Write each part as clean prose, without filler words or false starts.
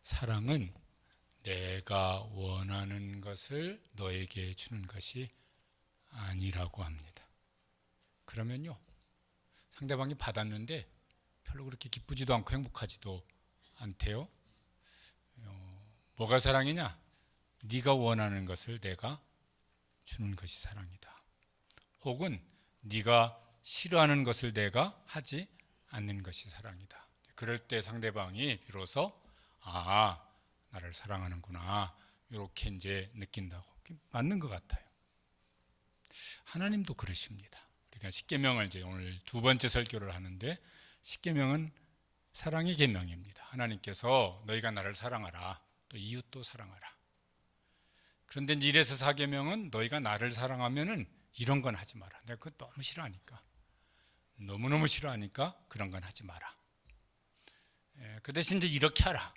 사랑은 내가 원하는 것을 너에게 주는 것이 아니라고 합니다. 그러면요, 상대방이 받았는데 별로 그렇게 기쁘지도 않고 행복하지도 않대요. 뭐가 사랑이냐? 네가 원하는 것을 내가 주는 것이 사랑이다. 혹은 네가 싫어하는 것을 내가 하지 않는 것이 사랑이다. 그럴 때 상대방이 비로소 나를 사랑하는구나, 이렇게 이제 느낀다고. 맞는 것 같아요. 하나님도 그러십니다. 그러니까 십계명을 이제 오늘 두 번째 설교를 하는데, 십계명은 사랑의 계명입니다. 하나님께서 너희가 나를 사랑하라, 또 이웃도 사랑하라. 그런데 이제 1에서 4계명은 너희가 나를 사랑하면은 이런 건 하지 마라. 내가 그거 너무 싫어하니까, 너무너무 싫어하니까 그런 건 하지 마라. 그 대신 이제 이렇게 하라.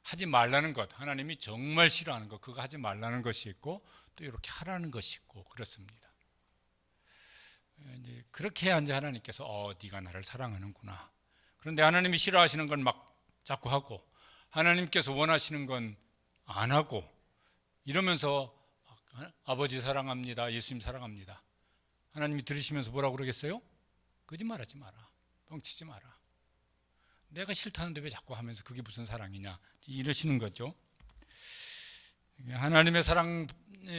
하지 말라는 것, 하나님이 정말 싫어하는 것, 그거 하지 말라는 것이 있고, 또 이렇게 하라는 것이 있고, 그렇습니다. 이제 그렇게 해야 이제 하나님께서 네가 나를 사랑하는구나. 그런데 하나님이 싫어하시는 건 막 자꾸 하고, 하나님께서 원하시는 건 안 하고, 이러면서 아버지 사랑합니다, 예수님 사랑합니다, 하나님이 들으시면서 뭐라고 그러겠어요? 거짓말하지 마라, 뻥치지 마라, 내가 싫다는데 왜 자꾸 하면서 그게 무슨 사랑이냐, 이러시는 거죠. 하나님의 사랑의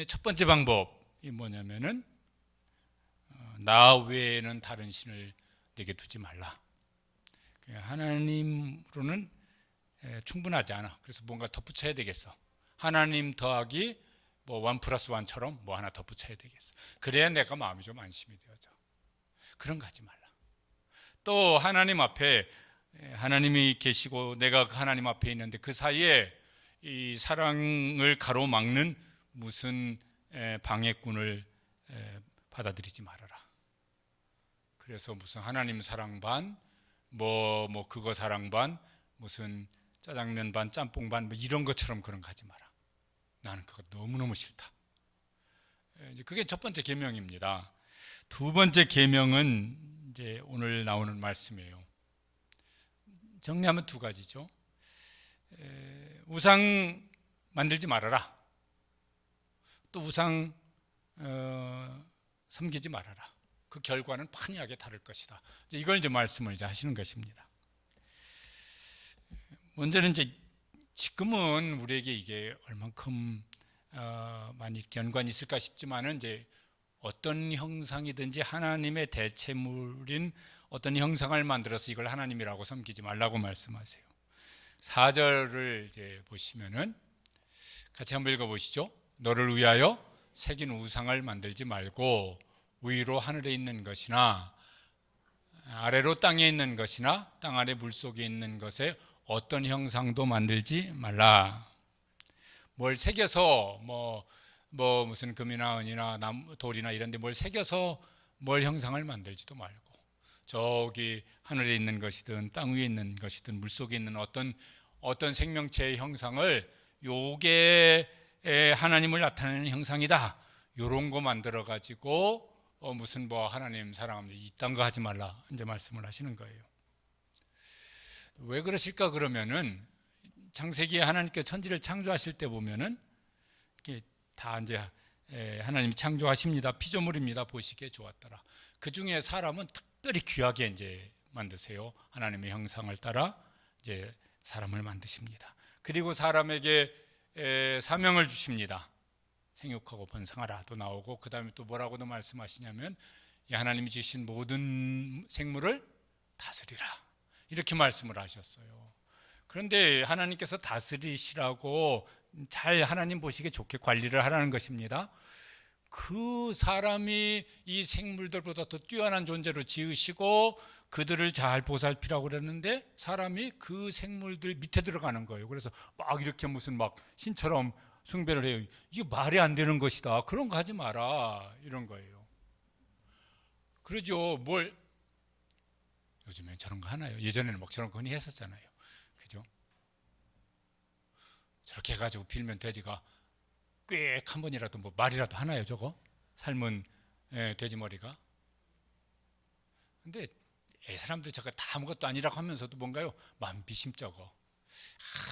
첫 번째 방법이 뭐냐면은 나 외에는 다른 신을 내게 두지 말라. 하나님으로는 충분하지 않아. 그래서 뭔가 덧붙여야 되겠어. 하나님 더하기 뭐 1 플러스 1처럼 뭐 하나 덧붙여야 되겠어. 그래야 내가 마음이 좀 안심이 되어져. 그런 거 하지 말라. 또 하나님 앞에, 하나님이 계시고 내가 하나님 앞에 있는데 그 사이에 이 사랑을 가로막는 무슨 방해꾼을 받아들이지 말아라. 그래서 무슨 하나님 사랑 반, 뭐 그거 사랑 반, 무슨 짜장면 반, 짬뽕 반, 뭐 이런 것처럼 그런 거 하지 마라. 나는 그거 너무너무 싫다. 그게 첫 번째 계명입니다. 두 번째 계명은 이제 오늘 나오는 말씀이에요. 정리하면 두 가지죠. 우상 만들지 말아라. 또 우상 섬기지 말아라. 그 결과는 판이하게 다를 것이다. 이걸 이제 말씀을 이제 하시는 것입니다. 먼저는 이제 지금은 우리에게 이게 얼만큼 많이 연관이 있을까 싶지만은, 이제 어떤 형상이든지 하나님의 대체물인 어떤 형상을 만들어서 이걸 하나님이라고 섬기지 말라고 말씀하세요. 4절을 이제 보시면은 같이 한번 읽어보시죠. 너를 위하여 새긴 우상을 만들지 말고 위로 하늘에 있는 것이나 아래로 땅에 있는 것이나 땅 아래 물속에 있는 것에 어떤 형상도 만들지 말라. 뭘 새겨서 뭐 무슨 금이나 은이나 돌이나 이런 데 뭘 새겨서 뭘 형상을 만들지도 말고, 저기 하늘에 있는 것이든 땅 위에 있는 것이든 물속에 있는 어떤 생명체의 형상을, 요게 하나님을 나타내는 형상이다, 요런 거 만들어 가지고 무슨 뭐 하나님 사랑합니다, 이딴 거 하지 말라 이제 말씀을 하시는 거예요. 왜 그러실까? 그러면은 창세기에 하나님께 천지를 창조하실 때 보면은 이게 다 이제 하나님이 창조하십니다, 피조물입니다, 보시기에 좋았더라. 그 중에 사람은 특별히 귀하게 이제 만드세요. 하나님의 형상을 따라 이제 사람을 만드십니다. 그리고 사람에게 사명을 주십니다. 생육하고 번성하라도 나오고, 그 다음에 또 뭐라고도 말씀하시냐면 하나님이 주신 모든 생물을 다스리라, 이렇게 말씀을 하셨어요. 그런데 하나님께서 다스리시라고 잘 하나님 보시기에 좋게 관리를 하라는 것입니다. 그 사람이 이 생물들보다 더 뛰어난 존재로 지으시고 그들을 잘 보살피라고 그랬는데 사람이 그 생물들 밑에 들어가는 거예요. 그래서 막 이렇게 무슨 막 신처럼 숭배를 해요. 이게 말이 안 되는 것이다, 그런 거 하지 마라, 이런 거예요. 그러죠. 요즘엔 저런 거 하나요? 예전에는 막 저런 거 흔히 했었잖아요. 그죠? 저렇게 해가지고 빌면 돼지가 꽤 한 번이라도 뭐 말이라도 하나요, 저거? 삶은 돼지 머리가. 근데 사람들이 저거 다 아무것도 아니라고 하면서도 뭔가요? 만비심쩍어.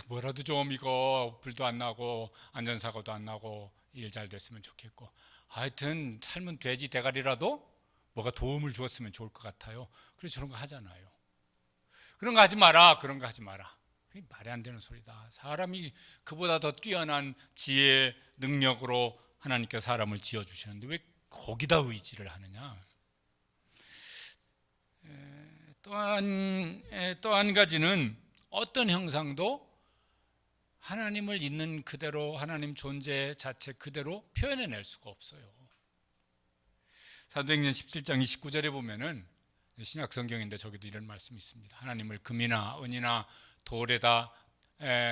뭐라도 좀 이거 불도 안 나고 안전사고도 안 나고 일 잘 됐으면 좋겠고, 하여튼 삶은 돼지 대가리라도 뭐가 도움을 주었으면 좋을 것 같아요. 그래서 저런 거 하잖아요. 그런 거 하지 마라, 그런 거 하지 마라. 그게 말이 안 되는 소리다. 사람이 그보다 더 뛰어난 지혜, 능력으로 하나님께 사람을 지어주시는데 왜 거기다 의지를 하느냐. 또 한 가지는 어떤 형상도 하나님을 있는 그대로, 하나님 존재 자체 그대로 표현해낼 수가 없어요. 사도행전 17장 29절에 보면은, 신약 성경인데 저기도 이런 말씀이 있습니다. 하나님을 금이나 은이나 돌에다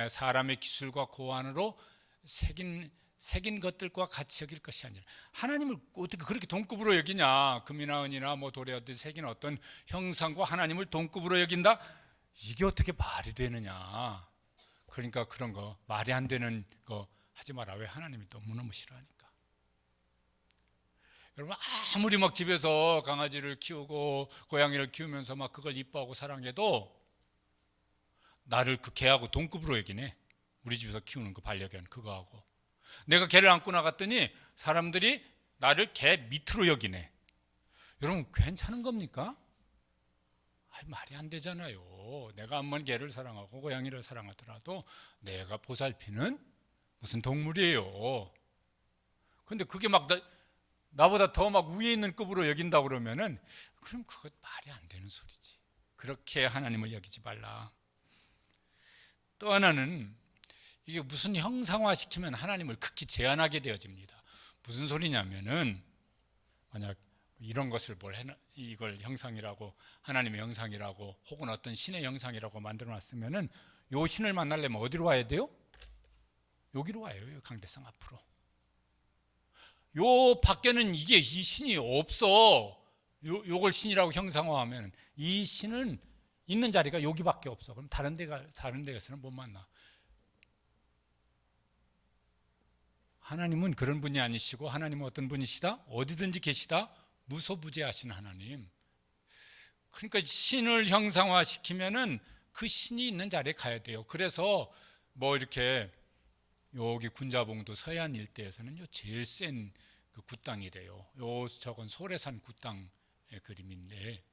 사람의 기술과 고안으로 새긴 것들과 같이 여길 것이 아니라, 하나님을 어떻게 그렇게 동급으로 여기냐. 금이나 은이나 뭐 돌에 어떤 새긴 어떤 형상과 하나님을 동급으로 여긴다? 이게 어떻게 말이 되느냐. 그러니까 그런 거 말이 안 되는 거 하지 마라. 왜? 하나님이 너무너무 싫어하니까. 여러분, 아무리 막 집에서 강아지를 키우고 고양이를 키우면서 막 그걸 이뻐하고 사랑해도 나를 그 개하고 동급으로 여기네. 우리 집에서 키우는 그 반려견 그거하고. 내가 개를 안고 나갔더니 사람들이 나를 개 밑으로 여기네. 여러분, 괜찮은 겁니까? 말이 안 되잖아요. 내가 암만 개를 사랑하고 고양이를 사랑하더라도 내가 보살피는 무슨 동물이에요. 근데 그게 막 나보다 더 막 위에 있는 급으로 여긴다고 그러면은, 그럼 그거 말이 안 되는 소리지. 그렇게 하나님을 여기지 말라. 또 하나는, 이게 무슨 형상화시키면 하나님을 극히 제한하게 되어집니다. 무슨 소리냐면은, 만약 이런 것을 이걸 형상이라고, 하나님의 형상이라고 혹은 어떤 신의 형상이라고 만들어 놨으면은, 요 신을 만나려면 어디로 와야 돼요? 여기로 와요. 강대상 앞으로. 요 밖에는 이 신이 없어. 요걸 신이라고 형상화하면 이 신은 있는 자리가 여기밖에 없어. 그럼 다른 데가서는 못 만나. 하나님은 그런 분이 아니시고, 하나님은 어떤 분이시다? 어디든지 계시다? 무소부재하신 하나님. 그러니까 신을 형상화시키면은 그 신이 있는 자리에 가야 돼요. 그래서 뭐 이렇게 여기 군자봉도 서해안 일대에서는요 제일 센 그 굿당이래요. 저건 소래산 굿당의 그림인데,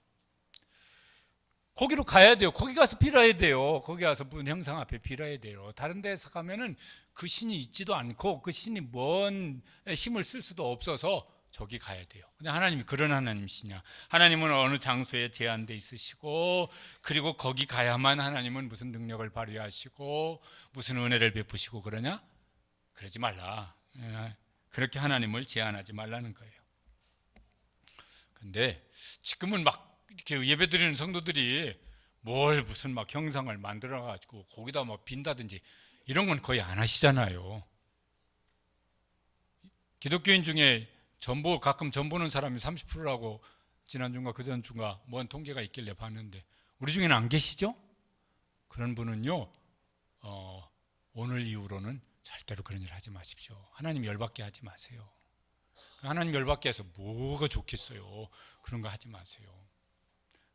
거기로 가야 돼요. 거기 가서 빌어야 돼요. 거기 가서 문 형상 앞에 빌어야 돼요. 다른 데서 가면은 그 신이 있지도 않고 그 신이 뭔 힘을 쓸 수도 없어서 저기 가야 돼요. 근데 하나님이 그런 하나님이시냐? 하나님은 어느 장소에 제한돼 있으시고, 그리고 거기 가야만 하나님은 무슨 능력을 발휘하시고 무슨 은혜를 베푸시고 그러냐? 그러지 말라. 그렇게 하나님을 제한하지 말라는 거예요. 근데 지금은 막 이렇게 예배드리는 성도들이 뭘 무슨 막 형상을 만들어 가지고 거기다 막 빈다든지 이런 건 거의 안 하시잖아요. 기독교인 중에 가끔 전 보는 사람이 30%라고 지난주인가 그전주인가 뭔 통계가 있길래 봤는데, 우리 중에는 안 계시죠? 그런 분은요 오늘 이후로는 절대로 그런 일 하지 마십시오. 하나님 열받게 하지 마세요. 하나님 열받게 해서 뭐가 좋겠어요. 그런 거 하지 마세요.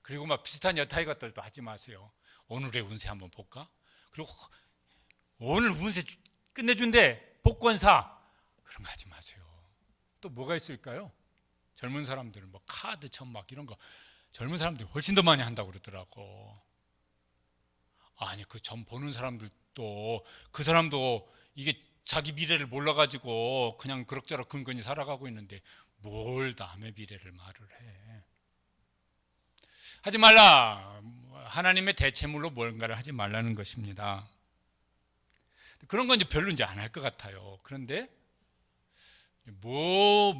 그리고 막 비슷한 여타이 것들도 하지 마세요. 오늘의 운세 한번 볼까? 그리고 오늘 운세 끝내준대, 복권 사, 그런 거 하지 마세요. 또 뭐가 있을까요? 젊은 사람들은 뭐 카드 천막 이런 거 젊은 사람들이 훨씬 더 많이 한다고 그러더라고. 아니, 그 점 보는 사람들도, 그 사람도 이게 자기 미래를 몰라가지고 그냥 그럭저럭 근근히 살아가고 있는데 뭘 남의 미래를 말을 해. 하지 말라. 하나님의 대체물로 뭔가를 하지 말라는 것입니다. 그런 건 이제 별로 이제 안 할 것 같아요. 그런데 뭘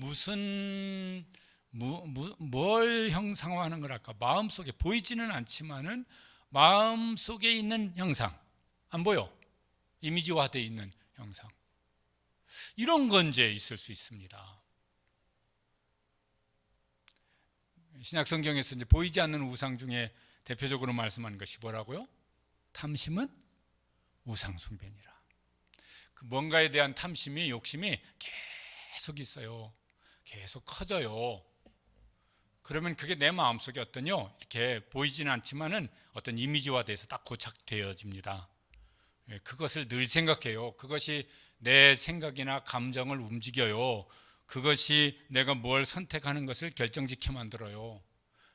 형상화하는 거랄까? 마음속에 보이지는 않지만은 마음속에 있는 형상, 안 보여? 이미지화되어 있는 형상, 이런 건 이제 있을 수 있습니다. 신약 성경에서 이제 보이지 않는 우상 중에 대표적으로 말씀하는 것이 뭐라고요? 탐심은 우상 숭배니라. 그 뭔가에 대한 탐심이, 욕심이 계속 있어요. 계속 커져요. 그러면 그게 내 마음속에 어떤요? 이렇게 보이지는 않지만은 어떤 이미지화돼서 딱 고착되어집니다. 그것을 늘 생각해요. 그것이 내 생각이나 감정을 움직여요. 그것이 내가 뭘 선택하는 것을 결정짓게 만들어요.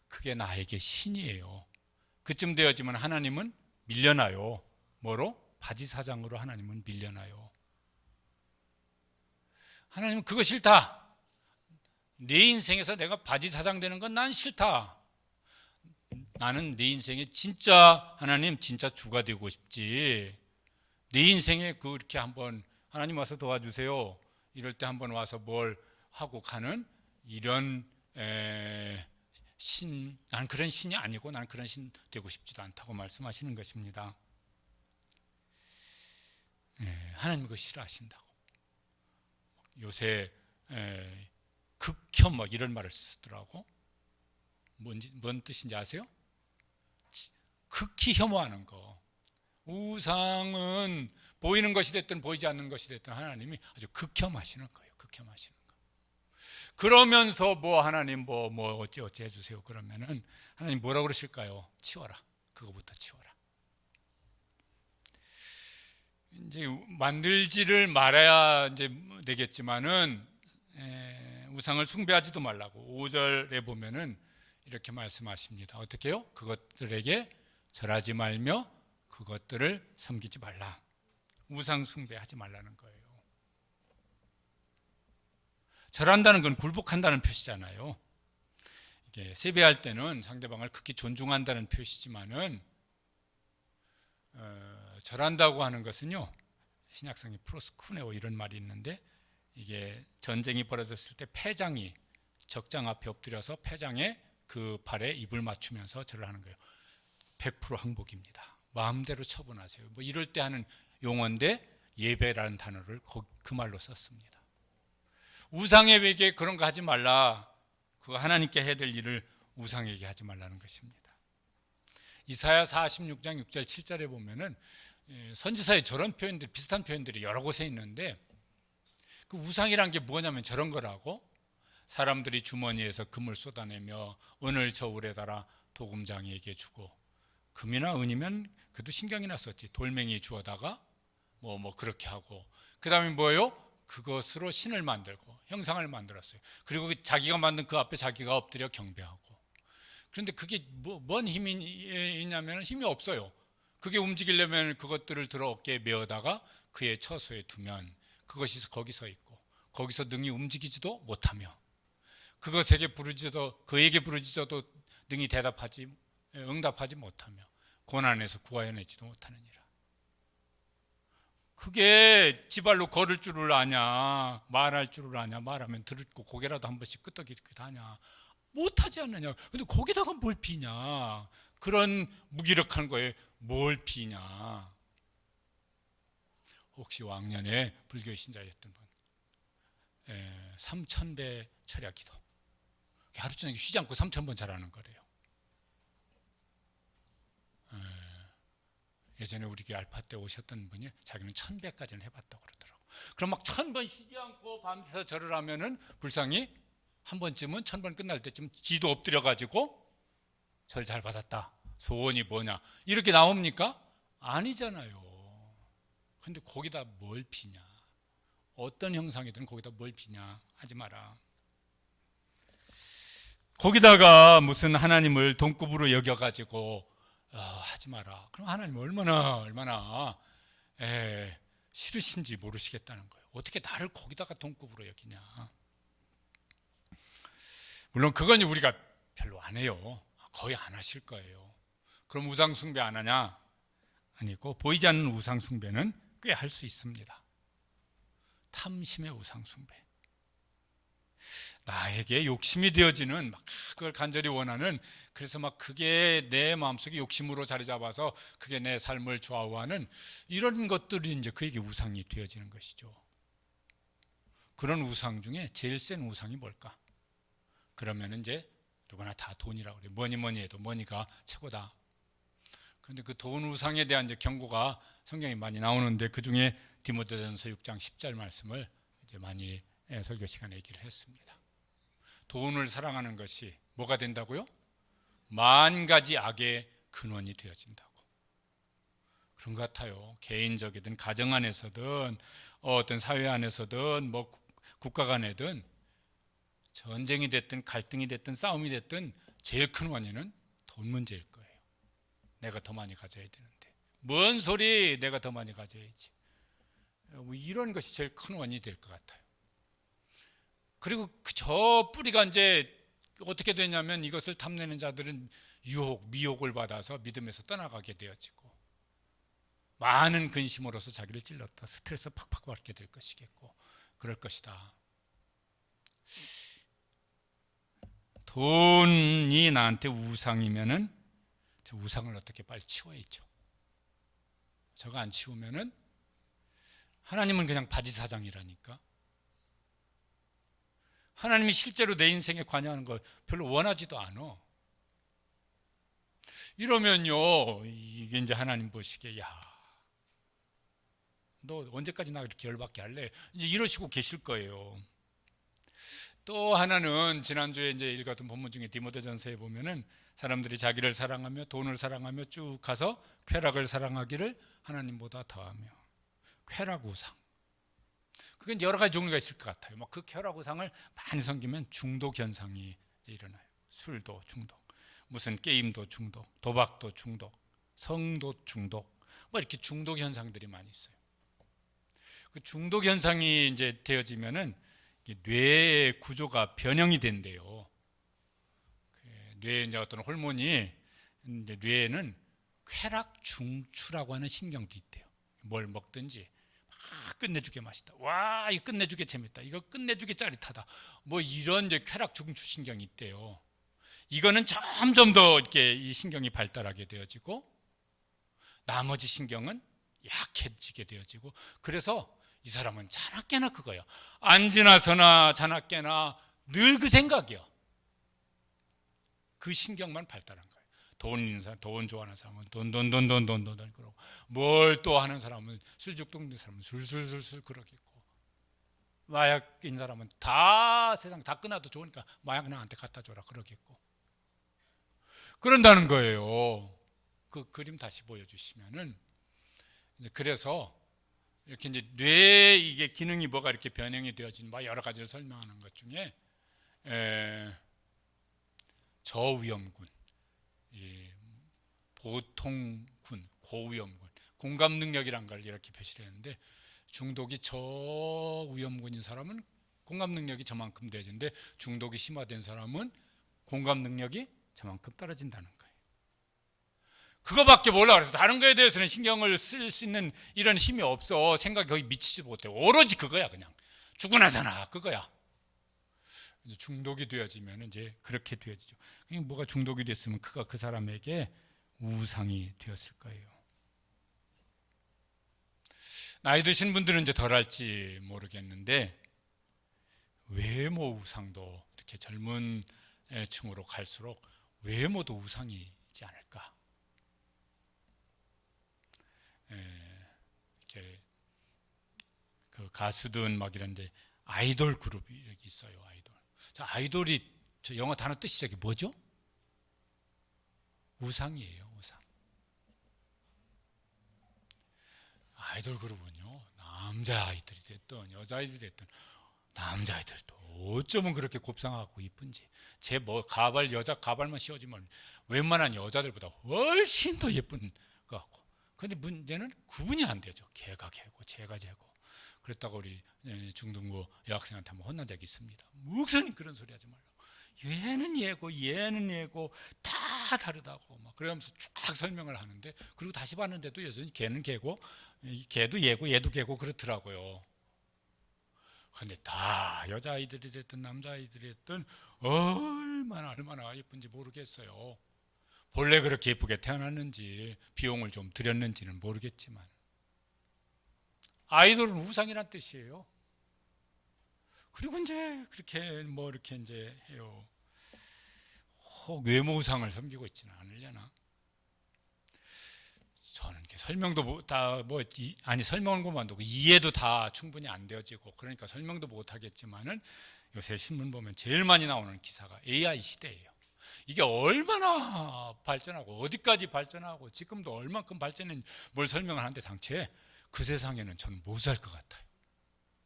그게 나에게 신이에요. 그쯤 되어지면 하나님은 밀려나요. 뭐로? 바지사장으로 하나님은 밀려나요. 하나님은 그거 싫다. 내 인생에서 내가 바지사장 되는 건 난 싫다. 나는 내 인생에 진짜 하나님 진짜 주가 되고 싶지. 내 인생에 그렇게 한번 하나님 와서 도와주세요. 이럴 때 한번 와서 뭘 하고 가는 이런 신, 난 그런 신이 아니고 난 그런 신 되고 싶지도 않다고 말씀하시는 것입니다. 하나님 그거 싫어하신다고. 요새 극혐 막 이런 말을 쓰더라고. 뭔 뜻인지 아세요? 극히 혐오하는 거. 우상은 보이는 것이 됐든 보이지 않는 것이 됐든 하나님이 아주 극혐하시는 거예요. 극혐하시는 거. 그러면서 뭐 하나님 뭐 어찌 해주세요. 그러면은 하나님 뭐라고 그러실까요? 치워라. 그거부터 치워라. 이제 만들지를 말아야 이제 되겠지만은 우상을 숭배하지도 말라고 5절에 보면은 이렇게 말씀하십니다. 어떻게 해요? 그것들에게 절하지 말며 그것들을 섬기지 말라. 우상 숭배하지 말라는 거예요. 절한다는 건 굴복한다는 표시잖아요. 이게 세배할 때는 상대방을 극히 존중한다는 표시지만은 절한다고 하는 것은요, 신약성에 프로스쿠네오 이런 말이 있는데 이게 전쟁이 벌어졌을 때 패장이 적장 앞에 엎드려서 패장의 그 발에 입을 맞추면서 절을 하는 거예요. 100% 항복입니다. 마음대로 처분하세요. 뭐 이럴 때 하는 용어인데 예배라는 단어를 그 말로 썼습니다. 우상의 외계 그런 거 하지 말라. 그거 하나님께 해야 될 일을 우상에게 하지 말라는 것입니다. 이사야 46장 6절 7절에 보면은 선지서에 저런 표현들 비슷한 표현들이 여러 곳에 있는데 그 우상이란 게 뭐냐면 저런 거라고. 사람들이 주머니에서 금을 쏟아내며 은을 저울에 달아 도금장이에게 주고 금이나 은이면 그래도 신경이 났었지. 돌멩이 주워다가 뭐 그렇게 하고 그 다음에 뭐예요? 그것으로 신을 만들고 형상을 만들었어요. 그리고 자기가 만든 그 앞에 자기가 엎드려 경배하고. 그런데 그게 뭔 힘이 있냐면 힘이 없어요. 그게 움직이려면 그것들을 들어 어깨에 메어다가 그의 처소에 두면 그것이 거기 서 있고 거기서 능히 움직이지도 못하며 그것에게 그에게 부르짖어도 능히 응답하지 못하며 고난에서 구하여내지도 못하느니라. 그게 지발로 걸을 줄을 아냐, 말할 줄을 아냐, 말하면 듣고 고개라도 한 번씩 끄덕이기도 하냐, 못하지 않느냐. 근데 거기다가 뭘 비냐? 그런 무기력한 거에 뭘 비냐? 혹시 왕년에 불교 신자였던 분, 3000배 철야 기도, 하루 종일 쉬지 않고 3000번 잘하는 거래요. 예전에 우리 교회 알파 때 오셨던 분이 자기는 1000배까지는 해봤다고 그러더라고. 그럼 막 1000번 쉬지 않고 밤새서 절을 하면은 불쌍히 한 번쯤은 1000번 끝날 때쯤 지도 엎드려가지고 절 잘 받았다. 소원이 뭐냐? 이렇게 나옵니까? 아니잖아요. 근데 거기다 뭘 비냐? 어떤 형상이든 거기다 뭘 비냐? 하지 마라. 거기다가 무슨 하나님을 동급으로 여겨가지고 하지 마라. 그럼 하나님 얼마나 싫으신지 모르시겠다는 거예요. 어떻게 나를 거기다가 동급으로 여기냐. 물론 그건 우리가 별로 안 해요. 거의 안 하실 거예요. 그럼 우상 숭배 안 하냐? 아니고 보이지 않는 우상 숭배는 꽤 할 수 있습니다. 탐심의 우상 숭배. 나에게 욕심이 되어지는 막 그걸 간절히 원하는, 그래서 막 그게 내 마음속에 욕심으로 자리 잡아서 그게 내 삶을 좌우하는 이런 것들이 이제 그에게 우상이 되어지는 것이죠. 그런 우상 중에 제일 센 우상이 뭘까? 그러면 이제 누구나 다 돈이라고 그래요. 뭐니 해도 머니가 최고다. 그런데 그 돈 우상에 대한 이제 경고가 성경에 많이 나오는데 그 중에 디모데전서 6장 10절 말씀을 이제 많이 설교 시간에 얘기를 했습니다. 돈을 사랑하는 것이 뭐가 된다고요? 만 가지 악의 근원이 되어진다고. 그런 것 같아요. 개인적이든 가정 안에서든 어떤 사회 안에서든 뭐 국가 간에든 전쟁이 됐든 갈등이 됐든 싸움이 됐든 제일 큰 원인은 돈 문제일 거예요. 내가 더 많이 가져야 되는데 뭔 소리, 내가 더 많이 가져야지. 이런 것이 제일 큰 원인이 될 것 같아요. 그리고 저 뿌리가 이제 어떻게 되냐면 이것을 탐내는 자들은 유혹, 미혹을 받아서 믿음에서 떠나가게 되어지고 많은 근심으로서 자기를 찔렀다 스트레스 팍팍 받게 될 것이겠고 그럴 것이다. 돈이 나한테 우상이면은 저 우상을 어떻게 빨리 치워야죠. 저거 안 치우면은 하나님은 그냥 바지사장이라니까. 하나님이 실제로 내 인생에 관여하는 걸 별로 원하지도 않아. 이러면요, 이게 이제 하나님 보시기에 야, 너 언제까지 나 이렇게 열받게 할래? 이제 이러시고 계실 거예요. 또 하나는 지난주에 이제 읽었던 본문 중에 디모데전서에 보면은 사람들이 자기를 사랑하며 돈을 사랑하며 쭉 가서 쾌락을 사랑하기를 하나님보다 더하며. 쾌락 우상. 그건 여러 가지 종류가 있을 것 같아요. 막 그 쾌락 우상을 많이 섬기면 중독 현상이 일어나요. 술도 중독, 무슨 게임도 중독, 도박도 중독, 성도 중독, 뭐 이렇게 중독 현상들이 많이 있어요. 그 중독 현상이 이제 되어지면은 뇌의 구조가 변형이 된대요. 뇌에 이제 어떤 호르몬이 이제 뇌에는 쾌락 중추라고 하는 신경도 있대요. 뭘 먹든지 끝내주게 맛있다. 와, 이거 끝내주게 재밌다. 이거 끝내주게 짜릿하다. 뭐 이런 이제 쾌락 중추 신경이 있대요. 이거는 점점 더 이렇게 이 신경이 발달하게 되어지고 나머지 신경은 약해지게 되어지고 그래서 이 사람은 자나깨나 그거야. 안 지나서나 자나깨나 늘 그 생각이야. 그 신경만 발달한 거예요. 돈 좋아하는 사람은 돈 그러고 뭘 또 하는 사람은 술 중독된 사람은 술술술술 그러겠고 마약인 사람은 다 세상 다 끊어도 좋으니까 마약 나한테 갖다 줘라 그러겠고 그런다는 거예요. 그 그림 다시 보여주시면은 그래서 이렇게 이제 뇌 이게 기능이 뭐가 이렇게 변형이 되어진 뭐 여러 가지를 설명하는 것 중에 저위험군, 보통군, 고위험군, 공감 능력이란 걸 이렇게 표시를 했는데 중독이 저위험군인 사람은 공감 능력이 저만큼 되어지는데 중독이 심화된 사람은 공감 능력이 저만큼 떨어진다는 거예요. 그거밖에 몰라. 그래서 다른 거에 대해서는 신경을 쓸 수 있는 이런 힘이 없어. 생각이 거의 미치지 못해. 오로지 그거야 그냥. 죽어나잖아 그거야. 이제 중독이 되어지면 이제 그렇게 되어지죠. 뭐가 중독이 됐으면 그가 그 사람에게 우상이 되었을 거예요. 나이 드신 분들은 이제 덜할지 모르겠는데 외모 우상도 이렇게 젊은 층으로 갈수록 외모도 우상이지 않을까. 이렇게 그 가수든 막 이런데 아이돌 그룹이 이렇게 있어요. 아이돌. 자, 아이돌이 저 영어 단어 뜻이 저게 뭐죠? 우상이에요. 우상. 아이돌 그룹은요 남자 아이들이 됐든 여자 아이들이 됐든 남자 아이들도 어쩌면 그렇게 곱상하고 이쁜지 제 뭐 가발 여자 가발만 씌워주면 웬만한 여자들보다 훨씬 더 예쁜 것 같고 근데 문제는 구분이 안 되죠. 걔가 걔고 쟤가 쟤고 그랬다고 우리 중등부 여학생한테 한번 혼난 적이 있습니다. 목사님 그런 소리 하지 말라고. 얘는 얘고 얘는 얘고 다 다르다고 막 그러면서 쫙 설명을 하는데 그리고 다시 봤는데도 여전히 걔는 걔고 걔도 얘고 얘도 걔고 그렇더라고요. 근데 다 여자아이들이 됐든 남자아이들이 됐든 얼마나 예쁜지 모르겠어요. 본래 그렇게 예쁘게 태어났는지 비용을 좀 들였는지는 모르겠지만 아이돌은 우상이란 뜻이에요. 그리고 이제 그렇게 뭐 이렇게 이제 해요. 외모 우상을 섬기고 있지는 않으려나? 저는 이렇게 설명도 설명을 보면 안 되고 이해도 다 충분히 안 되어지고 그러니까 설명도 못 하겠지만은 요새 신문 보면 제일 많이 나오는 기사가 AI 시대예요. 이게 얼마나 발전하고 어디까지 발전하고 지금도 얼만큼 발전했는지 뭘 설명을 하는데 당최 그 세상에는 저는 못 살 것 같아요.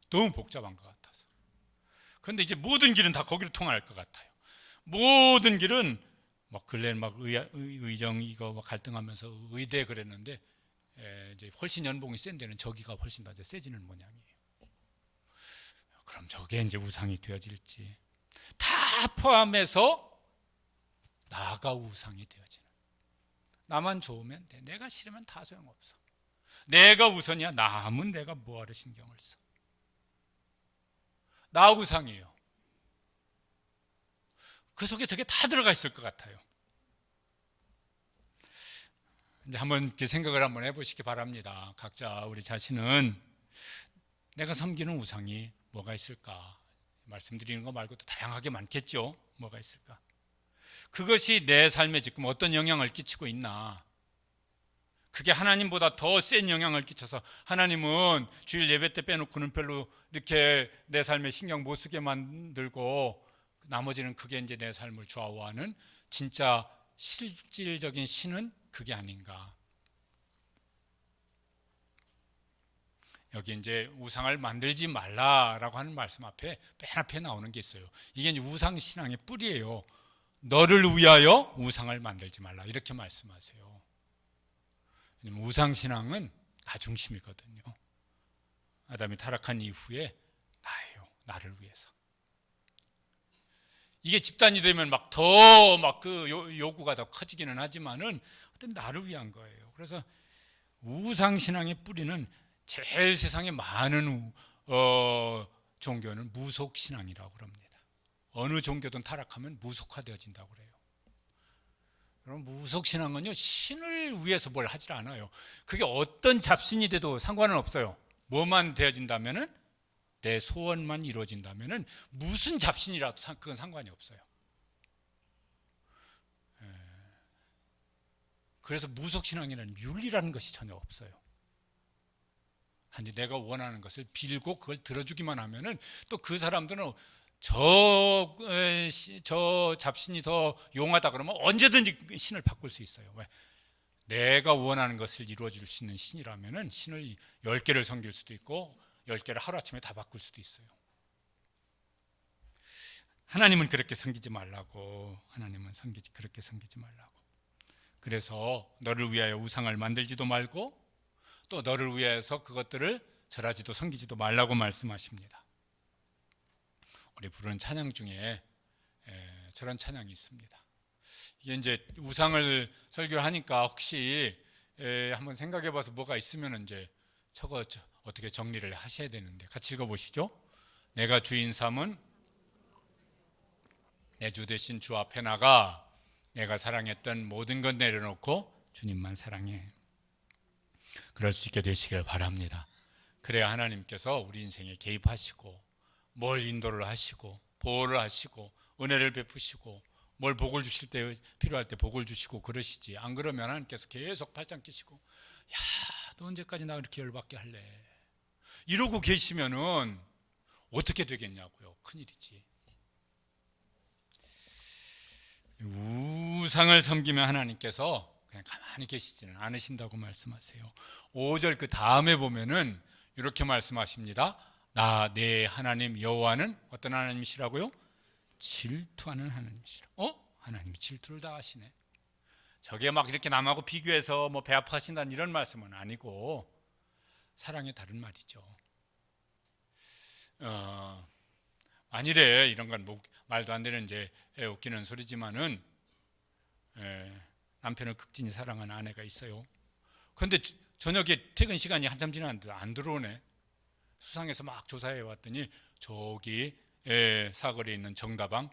너무 복잡한 것 같아서. 그런데 이제 모든 길은 다 거기로 통할 것 같아요. 모든 길은 막 근래는 막 의정 이거 막 갈등하면서 의대 그랬는데 이제 훨씬 연봉이 센 데는 저기가 훨씬 더 이제 세지는 모양이에요. 그럼 저게 이제 우상이 되어질지 다 포함해서 나가 우상이 되어지는. 나만 좋으면 돼. 내가 싫으면 다 소용없어. 내가 우선이야. 남은 내가 뭐하러 신경을 써. 나 우상이에요. 그 속에 저게 다 들어가 있을 것 같아요. 이제 한번 이렇게 생각을 한번 해보시기 바랍니다. 각자 우리 자신은 내가 섬기는 우상이 뭐가 있을까? 말씀드리는 거 말고도 다양하게 많겠죠. 뭐가 있을까? 그것이 내 삶에 지금 어떤 영향을 끼치고 있나? 그게 하나님보다 더 센 영향을 끼쳐서 하나님은 주일 예배 때 빼놓고는 별로 이렇게 내 삶에 신경 못 쓰게 만들고 나머지는 그게 이제 내 삶을 좌우하는 진짜 실질적인 신은 그게 아닌가. 여기 이제 우상을 만들지 말라라고 하는 말씀 앞에 맨 앞에 나오는 게 있어요. 이게 이제 우상 신앙의 뿌리예요. 너를 위하여 우상을 만들지 말라 이렇게 말씀하세요. 우상 신앙은 나 중심이거든요. 아담이 타락한 이후에 나예요. 나를 위해서. 이게 집단이 되면 막 더 막 그 요구가 더 커지기는 하지만은 어떤 나를 위한 거예요. 그래서 우상 신앙의 뿌리는 제일 세상에 많은 종교는 무속 신앙이라고 그럽니다. 어느 종교든 타락하면 무속화되어진다고 그래요. 그럼 무속 신앙은요 신을 위해서 뭘 하질 않아요. 그게 어떤 잡신이 돼도 상관은 없어요. 뭐만 되어진다면은 내 소원만 이루어진다면은 무슨 잡신이라도 그건 상관이 없어요. 그래서 무속 신앙이라는 윤리라는 것이 전혀 없어요. 아니 내가 원하는 것을 빌고 그걸 들어주기만 하면은 또 그 사람들은 저 잡신이 더 용하다 그러면 언제든지 신을 바꿀 수 있어요. 왜? 내가 원하는 것을 이루어 줄 수 있는 신이라면은 신을 10개를 섬길 수도 있고 10개를 하루아침에 다 바꿀 수도 있어요. 하나님은 그렇게 섬기지 말라고. 하나님은 그렇게 섬기지 말라고. 그래서 너를 위하여 우상을 만들지도 말고 또 너를 위해서 그것들을 절하지도 섬기지도 말라고 말씀하십니다. 우리 부르는 찬양 중에 저런 찬양이 있습니다. 이게 이제 우상을 설교하니까 혹시 한번 생각해봐서 뭐가 있으면 이제 저거 어떻게 정리를 하셔야 되는데 같이 읽어보시죠. 내가 주인 삼은 내 주 대신 주 앞에 나가 내가 사랑했던 모든 것 내려놓고 주님만 사랑해. 그럴 수 있게 되시길 바랍니다. 그래야 하나님께서 우리 인생에 개입하시고 뭘 인도를 하시고 보호를 하시고 은혜를 베푸시고 뭘 복을 주실 때 필요할 때 복을 주시고 그러시지. 안 그러면 하나님께서 계속 발장 끼시고 야, 너 언제까지 나 이렇게 열받게 할래? 이러고 계시면은 어떻게 되겠냐고요. 큰일이지. 우상을 섬기면 하나님께서 그냥 가만히 계시지는 않으신다고 말씀하세요. 5절 그 다음에 보면은 이렇게 말씀하십니다. 나 내 하나님 여호와는 어떤 하나님이시라고요? 질투하는 하나님이시라. 하나님이 질투를 다 하시네. 저게 막 이렇게 남하고 비교해서 뭐 배 아파하신다는 이런 말씀은 아니고 사랑의 다른 말이죠. 아니래 이런 건 뭐 말도 안 되는 이제 웃기는 소리지만은 남편을 극진히 사랑하는 아내가 있어요. 그런데 저녁에 퇴근 시간이 한참 지났는데 안 들어오네. 수상해서 막 조사해 왔더니 저기 사거리에 있는 정다방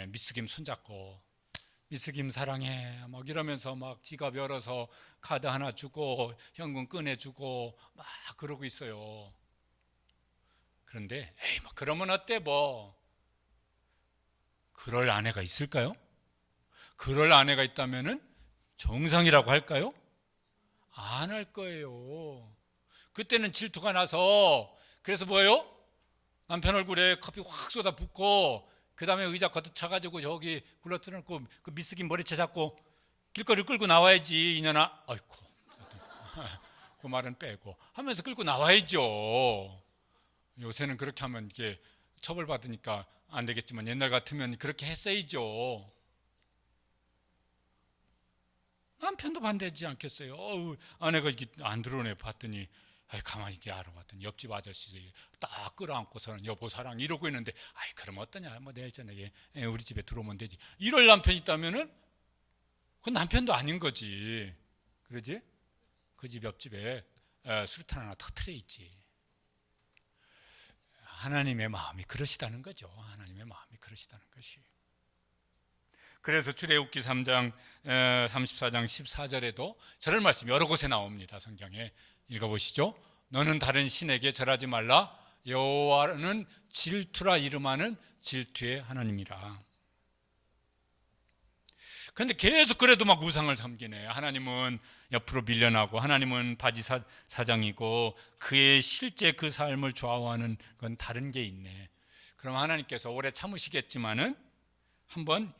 미스김 손잡고 미스김 사랑해 막 이러면서 막 지갑 열어서 카드 하나 주고 현금 꺼내주고 막 그러고 있어요. 그런데 에이 막 그러면 어때 뭐 그럴 아내가 있을까요? 그럴 아내가 있다면은 정상이라고 할까요? 안 할 거예요. 그때는 질투가 나서 그래서 뭐예요? 남편 얼굴에 커피 확 쏟아 붓고 그 다음에 의자 걷어차가지고 저기 굴러뜨려놓고 그 미스기 머리채 잡고 길거리 끌고 나와야지 이년아. 아이고 그 말은 빼고 하면서 끌고 나와야죠. 요새는 그렇게 하면 이게 처벌받으니까 안 되겠지만 옛날 같으면 그렇게 했어야죠. 남편도 반대하지 않겠어요? 아내가 이게 안 들어오네 봤더니 가만히 이렇게 알아봤더니 옆집 아저씨 딱 끌어안고서는 여보 사랑 이러고 있는데 그럼 어떠냐 뭐 내일 저녁에 우리 집에 들어오면 되지. 이럴 남편이 있다면은 그건 남편도 아닌 거지. 그러지? 그 집 옆집에 수류탄 하나 터트려 있지. 하나님의 마음이 그러시다는 거죠. 하나님의 마음이 그러시다는 것이. 그래서 출애굽기 3장 34장 14절에도 저런 말씀 여러 곳에 나옵니다. 성경에 읽어보시죠. 너는 다른 신에게 절하지 말라. 여호와는 질투라 이름하는 질투의 하나님이라. 그런데 계속 그래도 막 우상을 섬기네. 하나님은 옆으로 밀려나고 하나님은 바지 사장이고 그의 실제 그 삶을 좌우하는 건 다른 게 있네. 그럼 하나님께서 오래 참으시겠지만은 한번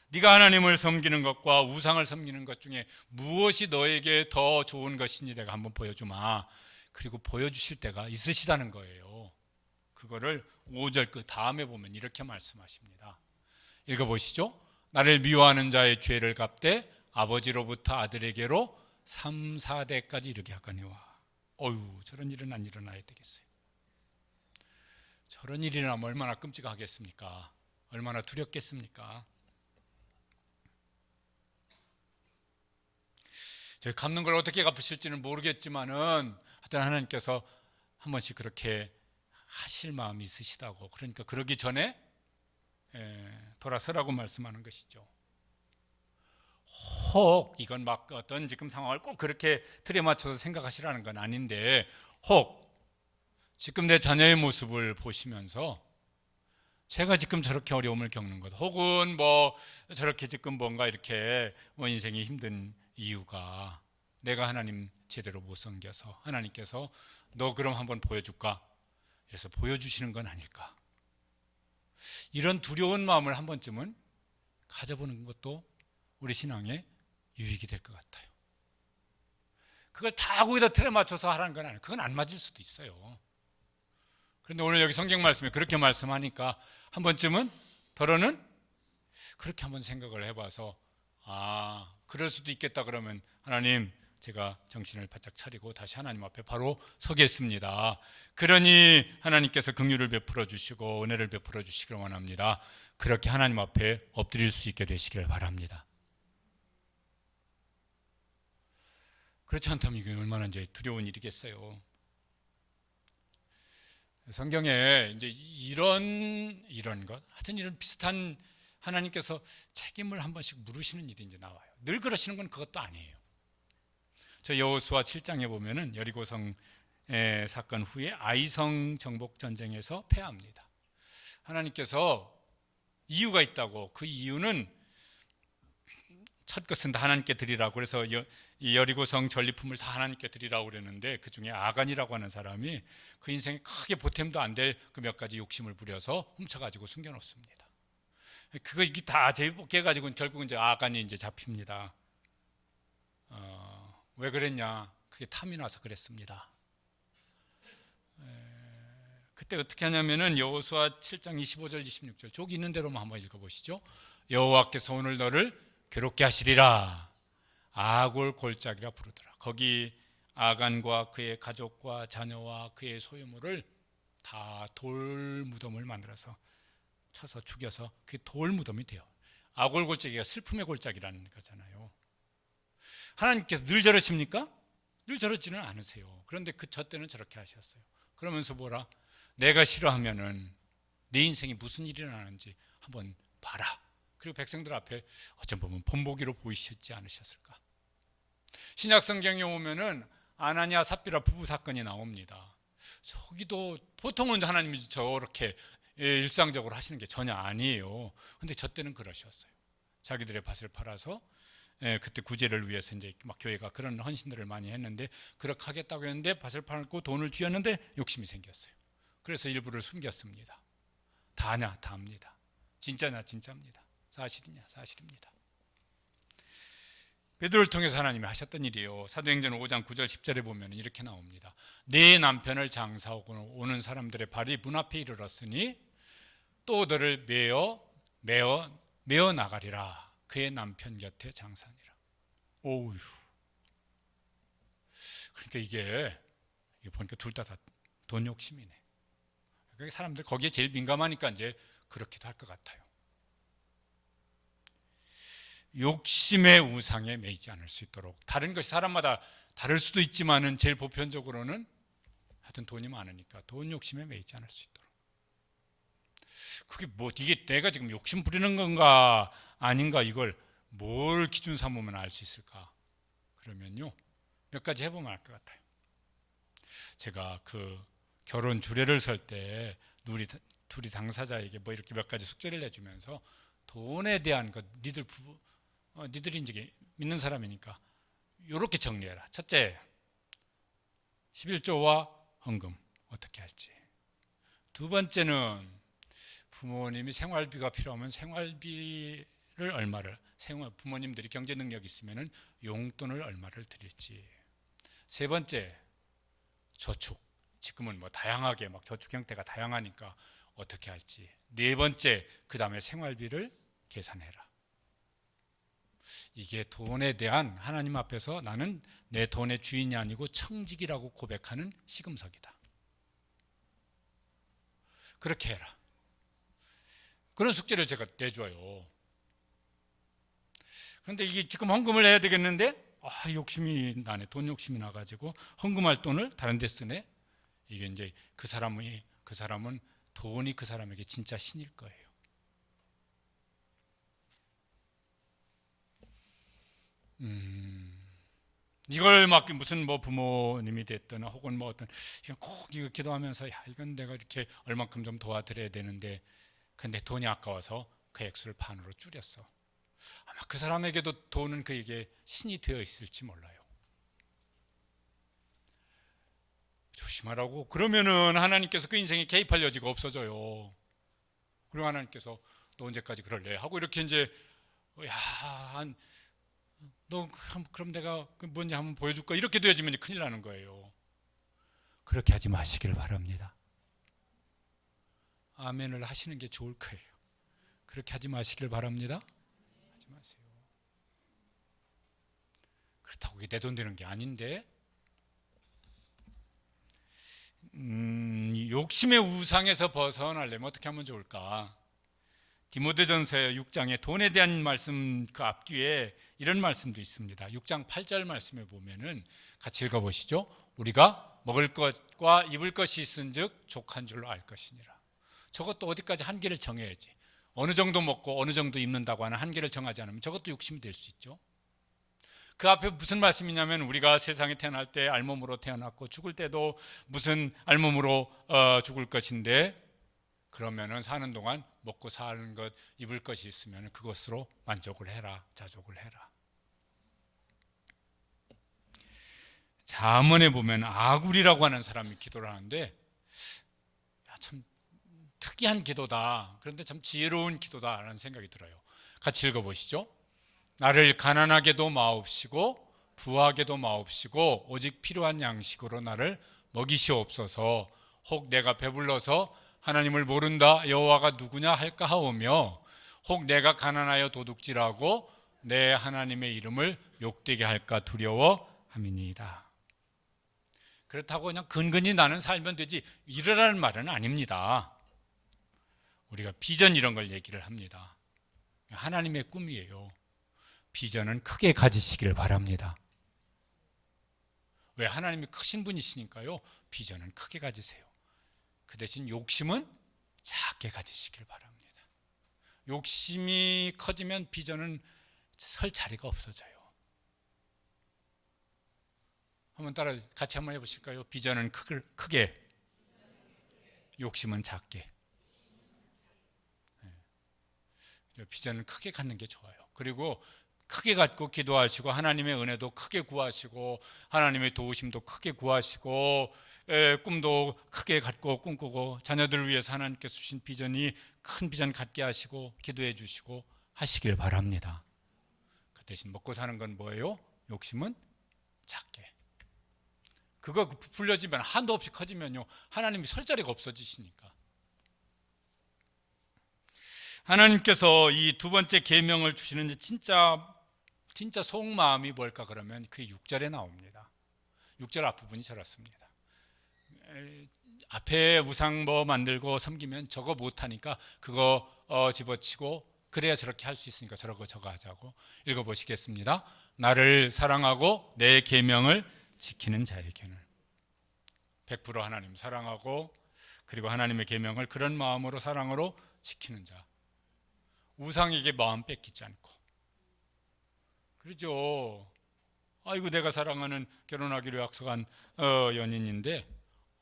네가 하나님을 섬기는 것과 우상을 섬기는 것 중에 무엇이 너에게 더 좋은 것인지 내가 한번 보여주마. 그리고 보여주실 때가 있으시다는 거예요. 그거를 5절 그 다음에 보면 이렇게 말씀하십니다. 읽어보시죠. 나를 미워하는 자의 죄를 갚되 아버지로부터 아들에게로 3, 4대까지 이르게 하거니와. 저런 일은 안 일어나야 되겠어요. 저런 일이 일어나면 얼마나 끔찍하겠습니까? 얼마나 두렵겠습니까? 저희 갚는 걸 어떻게 갚으실지는 모르겠지만은 하여튼 하나님께서 한 번씩 그렇게 하실 마음이 있으시다고. 그러니까 그러기 전에 돌아서라고 말씀하는 것이죠. 혹 이건 막 어떤 지금 상황을 꼭 그렇게 틀에 맞춰서 생각하시라는 건 아닌데 혹 지금 내 자녀의 모습을 보시면서 제가 지금 저렇게 어려움을 겪는 것 혹은 뭐 저렇게 지금 뭔가 이렇게 인생이 힘든 이유가 내가 하나님 제대로 못 섬겨서 하나님께서 너 그럼 한번 보여줄까? 그래서 보여주시는 건 아닐까? 이런 두려운 마음을 한 번쯤은 가져보는 것도 우리 신앙의 유익이 될 것 같아요. 그걸 다 거기다 틀에 맞춰서 하라는 건 아니에요. 그건 안 맞을 수도 있어요. 그런데 오늘 여기 성경 말씀에 그렇게 말씀하니까 한 번쯤은 더러는 그렇게 한번 생각을 해봐서 그럴 수도 있겠다. 그러면 하나님 제가 정신을 바짝 차리고 다시 하나님 앞에 바로 서겠습니다. 그러니 하나님께서 긍휼을 베풀어 주시고 은혜를 베풀어 주시기를 원합니다. 그렇게 하나님 앞에 엎드릴 수 있게 되시기를 바랍니다. 그렇지 않다면 이게 얼마나 이제 두려운 일이겠어요. 성경에 이제 이런 것, 하여튼 이런 비슷한 하나님께서 책임을 한 번씩 물으시는 일이 이제 나와요. 늘 그러시는 건 그것도 아니에요. 저 여호수아 7장에 보면은 여리고성 사건 후에 아이성 정복 전쟁에서 패합니다. 하나님께서 이유가 있다고. 그 이유는 첫 것은 다 하나님께 드리라고. 그래서 이 여리고성 전리품을 다 하나님께 드리라고 그랬는데 그 중에 아간이라고 하는 사람이 그 인생에 크게 보탬도 안 될 그 몇 가지 욕심을 부려서 훔쳐가지고 숨겨놓습니다. 그거 이게 다 제복해가지고 결국은 이제 아간이 이제 잡힙니다. 왜 그랬냐? 그게 탐이 나서 그랬습니다. 그때 어떻게 하냐면은 여호수아 7장 25절 26절 저기 있는 대로만 한번 읽어보시죠. 여호와께서 오늘 너를 괴롭게 하시리라. 아골 골짜기라 부르더라. 거기 아간과 그의 가족과 자녀와 그의 소유물을 다 돌 무덤을 만들어서 쳐서 죽여서 그게 돌 무덤이 돼요. 아골 골짜기가 슬픔의 골짜기라는 거잖아요. 하나님께서 늘 저러십니까? 늘 저러지는 않으세요. 그런데 저 때는 저렇게 하셨어요. 그러면서 뭐라? 내가 싫어하면은 내 인생에 무슨 일이 일어나는지 한번 봐라. 그리고 백성들 앞에 어쩜 보면 본보기로 보이셨지 않으셨을까? 신약 성경에 오면은 아나니아 삽비라 부부 사건이 나옵니다. 저기도 보통은 하나님이 저렇게 일상적으로 하시는 게 전혀 아니에요. 근데 저 때는 그러셨어요. 자기들의 밭을 팔아서 그때 구제를 위해서 이제 막 교회가 그런 헌신들을 많이 했는데 그렇게 하겠다고 했는데 밭을 팔고 돈을 쥐었는데 욕심이 생겼어요. 그래서 일부를 숨겼습니다. 다냐? 다 합니다. 진짜냐 진짜입니다. 사실이냐 사실입니다. 베드로를 통해서 하나님이 하셨던 일이에요. 사도행전 5장 9절 10절에 보면 이렇게 나옵니다. 네 남편을 장사하고 오는 사람들의 발이 문 앞에 이르렀으니 또 너를 메어 나가리라. 그의 남편 곁에 장사하니라. 오우. 그러니까 이게 보니까 둘 다 돈 욕심이네. 그러니까 사람들 거기에 제일 민감하니까 이제 그렇기도 할 것 같아요. 욕심의 우상에 매이지 않을 수 있도록. 다른 것이 사람마다 다를 수도 있지만은 제일 보편적으로는 하여튼 돈이 많으니까 돈 욕심에 매이지 않을 수 있도록. 그게 뭐 이게 내가 지금 욕심 부리는 건가 아닌가 이걸 뭘 기준 삼으면 알 수 있을까? 그러면요 몇 가지 해보면 알 것 같아요. 제가 그 결혼 주례를 설 때 둘이 당사자에게 뭐 이렇게 몇 가지 숙제를 내주면서 돈에 대한 것 니들이 이제 믿는 사람이니까 이렇게 정리해라. 첫째, 11조와 헌금 어떻게 할지. 두 번째는 부모님이 생활비가 필요하면 생활비를 얼마를, 부모님들이 경제 능력이 있으면 용돈을 얼마를 드릴지. 세 번째, 저축. 지금은 뭐 다양하게 막 저축 형태가 다양하니까 어떻게 할지. 네 번째, 그 다음에 생활비를 계산해라. 이게 돈에 대한 하나님 앞에서 나는 내 돈의 주인이 아니고 청직이라고 고백하는 시금석이다. 그렇게 해라. 그런 숙제를 제가 내줘요. 그런데 이게 지금 헌금을 해야 되겠는데 욕심이 나네. 돈 욕심이 나가지고 헌금할 돈을 다른 데 쓰네. 이게 이제 그 사람은 돈이 그 사람에게 진짜 신일 거예요. 이걸 막 무슨 뭐 부모님이 됐든 혹은 뭐 어떤 꼭 이거 기도하면서 이건 내가 이렇게 얼만큼 좀 도와드려야 되는데 근데 돈이 아까워서 그 액수를 반으로 줄였어. 아마 그 사람에게도 돈은 그에게 신이 되어 있을지 몰라요. 조심하라고. 그러면은 하나님께서 그 인생에 개입할 여지가 없어져요. 그리고 하나님께서 너 언제까지 그럴래? 하고 이렇게 이제 너 그럼 내가 뭔지 한번 보여줄까? 이렇게 되어지면 이제 큰일 나는 거예요. 그렇게 하지 마시길 바랍니다. 아멘을 하시는 게 좋을 거예요. 그렇게 하지 마시길 바랍니다. 하지 마세요. 그렇다고 이게 내 돈 되는 게 아닌데 욕심의 우상에서 벗어나려면 어떻게 하면 좋을까? 디모데전서 6장에 돈에 대한 말씀 그 앞뒤에 이런 말씀도 있습니다. 6장 8절 말씀에 보면은 같이 읽어보시죠. 우리가 먹을 것과 입을 것이 있은즉 족한 줄로 알 것이니라. 저것도 어디까지 한계를 정해야지. 어느 정도 먹고 어느 정도 입는다고 하는 한계를 정하지 않으면 저것도 욕심이 될 수 있죠. 그 앞에 무슨 말씀이냐면 우리가 세상에 태어날 때 알몸으로 태어났고 죽을 때도 무슨 알몸으로 죽을 것인데 그러면은 사는 동안 먹고 사는 것, 입을 것이 있으면 그것으로 만족을 해라, 자족을 해라. 잠언에 보면 아굴이라고 하는 사람이 기도를 하는데 참 특이한 기도다. 그런데 참 지혜로운 기도다라는 생각이 들어요. 같이 읽어보시죠. 나를 가난하게도 마옵시고 부하게도 마옵시고 오직 필요한 양식으로 나를 먹이시옵소서. 혹 내가 배불러서 하나님을 모른다 여호와가 누구냐 할까 하오며 혹 내가 가난하여 도둑질하고 내 하나님의 이름을 욕되게 할까 두려워함이니이다. 그렇다고 그냥 근근히 나는 살면 되지 이러라는 말은 아닙니다. 우리가 비전 이런 걸 얘기를 합니다. 하나님의 꿈이에요. 비전은 크게 가지시길 바랍니다. 왜? 하나님이 크신 분이시니까요. 비전은 크게 가지세요. 그 대신 욕심은 작게 가지시길 바랍니다. 욕심이 커지면 비전은 설 자리가 없어져요. 한번 같이 한번 해보실까요? 비전은 크게, 욕심은 작게. 비전은 크게 갖는 게 좋아요. 그리고 크게 갖고 기도하시고 하나님의 은혜도 크게 구하시고 하나님의 도우심도 크게 구하시고 꿈도 크게 갖고 꿈꾸고 자녀들을 위해서 하나님께서 주신 비전이 큰 비전 갖게 하시고 기도해 주시고 하시길 바랍니다. 그 대신 먹고 사는 건 뭐예요? 욕심은 작게. 그거 부풀려지면 한도 없이 커지면요, 하나님이 설 자리가 없어지시니까. 하나님께서 이 두 번째 계명을 주시는 진짜 속마음이 뭘까 그러면 그게 6절에 나옵니다. 6절 앞부분이 저렇습니다. 앞에 우상 만들고 섬기면 저거 못하니까 그거 집어치고 그래야 저렇게 할 수 있으니까 저거 하자고. 읽어보시겠습니다. 나를 사랑하고 내 계명을 지키는 자에게는 100% 하나님 사랑하고 그리고 하나님의 계명을 그런 마음으로 사랑으로 지키는 자, 우상에게 마음 뺏기지 않고. 그렇죠. 아이고 내가 사랑하는 결혼하기로 약속한 연인인데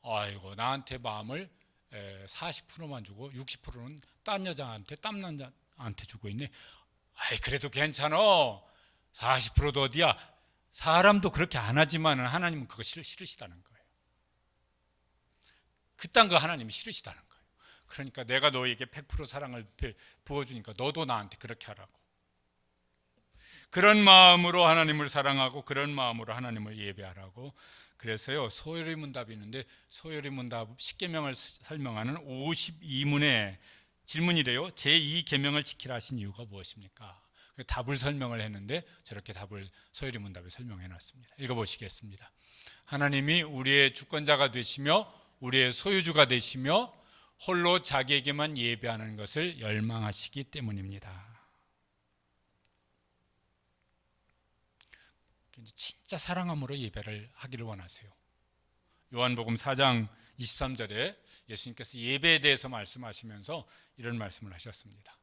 아이고 나한테 마음을 40%만 주고 60%는 딴 여자한테 딴 남자한테 주고 있네. 아이 그래도 괜찮아. 40%도 어디야. 사람도 그렇게 안 하지만 하나님은 그거 싫으시다는 거예요. 그딴 거 하나님이 싫으시다는 거예요. 그러니까 내가 너에게 100% 사랑을 부어주니까 너도 나한테 그렇게 하라고. 그런 마음으로 하나님을 사랑하고 그런 마음으로 하나님을 예배하라고. 그래서요, 소요리문답이 있는데 소요리문답 10계명을 설명하는 52문의 질문이래요. 제2계명을 지키라 하신 이유가 무엇입니까? 답을 설명을 했는데 저렇게 답을 소요리문답에 설명해 놨습니다. 읽어보시겠습니다. 하나님이 우리의 주권자가 되시며 우리의 소유주가 되시며 홀로 자기에게만 예배하는 것을 열망하시기 때문입니다. 진짜 사랑함으로 예배를 하기를 원하세요. 요한복음 4장 23절에 예수님께서 예배에 대해서 말씀하시면서 이런 말씀을 하셨습니다.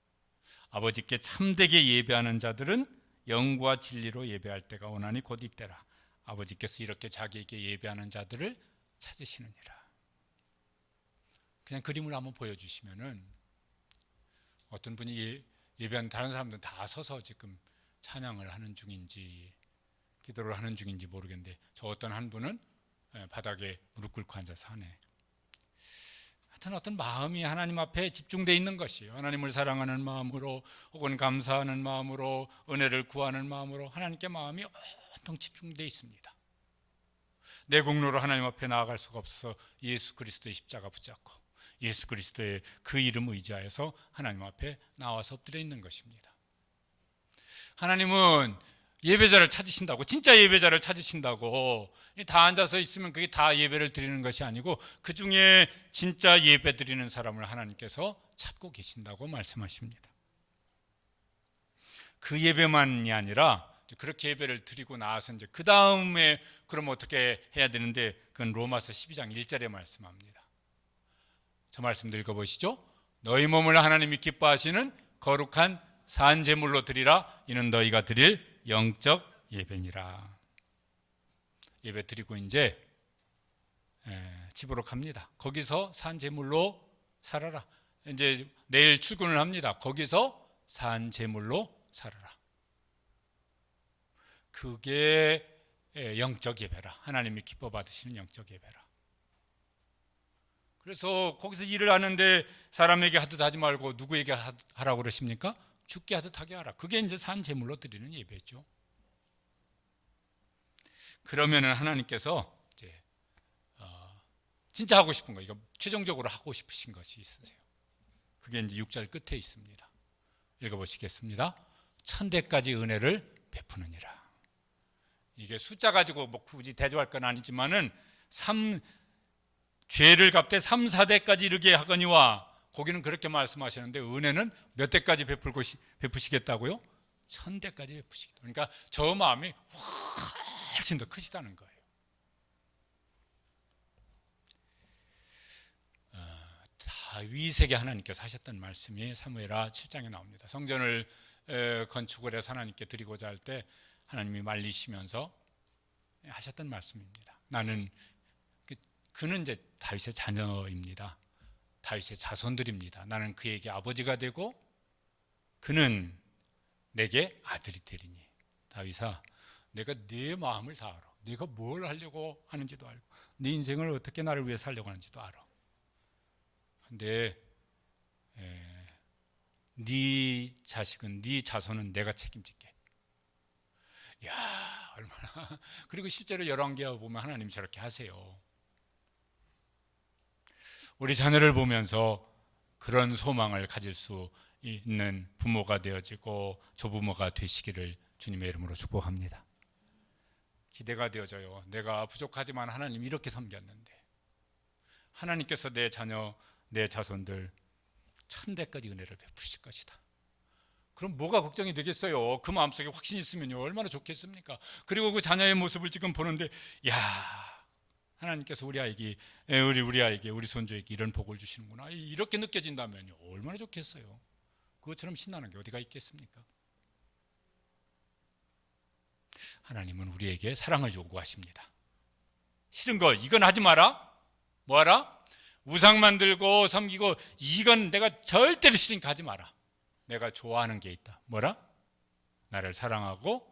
아버지께 참되게 예배하는 자들은 영과 진리로 예배할 때가 오나니 곧 이때라. 아버지께서 이렇게 자기에게 예배하는 자들을 찾으시느니라. 그냥 그림을 한번 보여주시면은 어떤 분이 예배하는 다른 사람들은 다 서서 지금 찬양을 하는 중인지 기도를 하는 중인지 모르겠는데 저 어떤 한 분은 바닥에 무릎 꿇고 앉아서 하네. 하여튼 어떤 마음이 하나님 앞에 집중되어 있는 것이에요. 하나님을 사랑하는 마음으로 혹은 감사하는 마음으로 은혜를 구하는 마음으로 하나님께 마음이 온통 집중되어 있습니다. 내 공로로 하나님 앞에 나아갈 수가 없어서 예수 그리스도의 십자가 붙잡고 예수 그리스도의 그 이름 의지하여서 하나님 앞에 나와서 엎드려 있는 것입니다. 하나님은 예배자를 찾으신다고, 진짜 예배자를 찾으신다고 다 앉아서 있으면 그게 다 예배를 드리는 것이 아니고 그 중에 진짜 예배 드리는 사람을 하나님께서 찾고 계신다고 말씀하십니다. 그 예배만이 아니라 그렇게 예배를 드리고 나서 이제 그 다음에 그럼 어떻게 해야 되는데 그건 로마서 12장 1절에 말씀합니다. 저 말씀도 읽어보시죠. 너희 몸을 하나님이 기뻐하시는 거룩한 산 제물로 드리라. 이는 너희가 드릴 영적 예배니라. 예배 드리고 이제 집으로 갑니다. 거기서 산 제물로 살아라. 이제 내일 출근을 합니다. 거기서 산 제물로 살아라. 그게 영적 예배라. 하나님이 기뻐 받으시는 영적 예배라. 그래서 거기서 일을 하는데 사람에게 하듯 하지 말고 누구에게 하라고 그러십니까? 죽게 하듯 하게 하라. 그게 이제 산 제물로 드리는 예배죠. 그러면은 하나님께서 이제 진짜 하고 싶은 거, 이거 최종적으로 하고 싶으신 것이 있으세요. 그게 이제 6절 끝에 있습니다. 읽어보시겠습니다. 천대까지 은혜를 베푸느니라. 이게 숫자 가지고 뭐 굳이 대조할 건 아니지만은 죄를 갚되 3, 4대까지 이르게 하거니와 거기는 그렇게 말씀하시는데 은혜는 몇 대까지 베푸시겠다고요? 1000대까지 베푸시겠다. 그러니까 저 마음이 훨씬 더 크시다는 거예요. 다윗에게 하나님께서 하셨던 말씀이 사무엘하 7장에 나옵니다. 성전을 건축을 해서 하나님께 드리고자 할 때 하나님이 말리시면서 하셨던 말씀입니다. 나는 그는 이제 다윗의 자녀입니다. 다윗의 자손들입니다. 나는 그에게 아버지가 되고 그는 내게 아들이 되리니. 다윗아, 내가 네 마음을 다 알아. 네가 뭘 하려고 하는지도 알고 네 인생을 어떻게 나를 위해 살려고 하는지도 알아. 근데 네 자식은 네 자손은 내가 책임질게. 야, 얼마나. 그리고 실제로 열왕기하 보면 하나님이 저렇게 하세요. 우리 자녀를 보면서 그런 소망을 가질 수 있는 부모가 되어지고 조부모가 되시기를 주님의 이름으로 축복합니다. 기대가 되어져요. 내가 부족하지만 하나님 이렇게 섬겼는데 하나님께서 내 자녀, 내 자손들 1000대까지 은혜를 베푸실 것이다. 그럼 뭐가 걱정이 되겠어요? 그 마음속에 확신이 있으면요 얼마나 좋겠습니까? 그리고 그 자녀의 모습을 지금 보는데 야, 하나님께서 우리 아이에게, 우리 손주에게 이런 복을 주시는구나 이렇게 느껴진다면요 얼마나 좋겠어요? 그것처럼 신나는 게 어디가 있겠습니까? 하나님은 우리에게 사랑을 요구하십니다. 싫은 거 이건 하지 마라. 뭐하라? 우상 만들고 섬기고 이건 내가 절대로 싫으니까 하지 마라. 내가 좋아하는 게 있다. 뭐라? 나를 사랑하고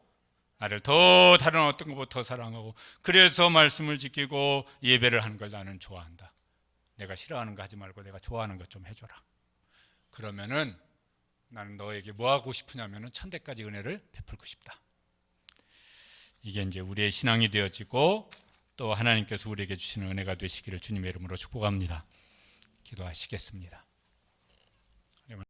나를 더 다른 어떤 것보다 더 사랑하고 그래서 말씀을 지키고 예배를 하는 걸 나는 좋아한다. 내가 싫어하는 거 하지 말고 내가 좋아하는 것 좀 해줘라. 그러면은 나는 너에게 뭐 하고 싶으냐면은 1000대까지 은혜를 베풀고 싶다. 이게 이제 우리의 신앙이 되어지고 또 하나님께서 우리에게 주시는 은혜가 되시기를 주님의 이름으로 축복합니다. 기도하시겠습니다.